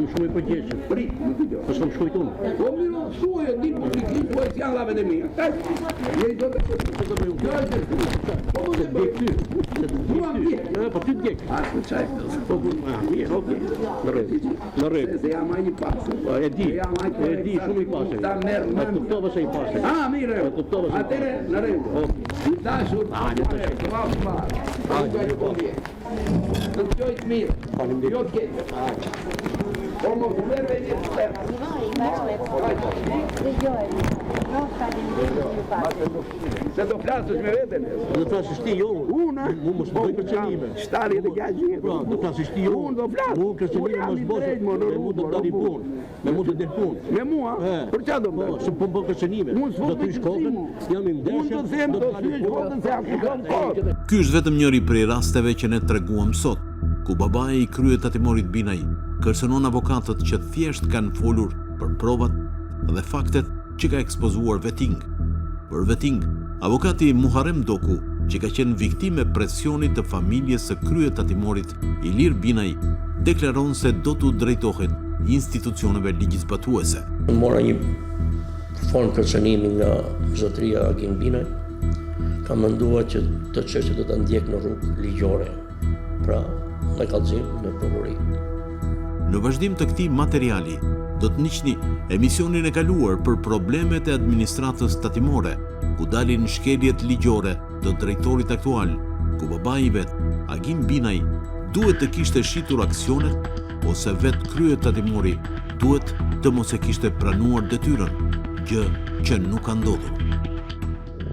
Jam shumë i përgjeshëm. Prit, më dëgjoj. Po shumë shkojt unë. Po miro, thuaj, di po pikit, po janë lavën e mia. Kaj, je do të bëjmë. Jo, po mos e bëj ty. Po ty djek. Po çaj. Po mirë, okay. Në rregull. Se jam ai i pasur. E di shumë i pasur. Ta merr më. Kuptova se i pasur. Ah, mirë. Atëre, në rregull. I dashur. Të gjojt mirë. Jo të ketë. Po më vlerë e një të tërë. Se do flasësh me vetën. Do flasësh ti jo. Unë? Mu mos bëj kërcënime. Shtari dhe gjaqë. Pra, do flasësh ti jo. Unë do flasë. Mu kërcënime mos bësh. Me mu do dali punë. Me mu do del punë. Me mua? Për qa do më? Po, se po bën kërcënime. Do të shkokën, jam i ndeshëm. Unë do them të thysh votën se jam kërkon kohë. Ky është vetëm njëri prej rasteve që ne treguam sot, ku babai i kryet tatimorit Binaj kërcënon avokatët që thjesht kanë folur për provat dhe faktet që ka ekspozuar Veting. Për Veting, avokati Muharrem Doku, që ka qenë viktime presionit të familjes së kryet tatimorit Ilir Binaj, deklaron se do t'u drejtohet institucioneve ligjizbatuese. Mora një formë kërcënimi nga zotëria Agim Binaj, kam menduar që të çështja do ta ndjek në rrugë ligjore. Pra, me kallëzim, me prokurori. Në vazhdim të këtij materiali, do të ndiqni emisionin e kaluar për problemet e administratës tatimore, ku dalin shkeljet ligjore të drejtorit aktual, ku babai i vet, Agim Binaj, duhet të kishte shitur aksionet, ose vet kryet tatimori duhet të mos e kishte pranuar detyrën, gjë që nuk ka ndodhur.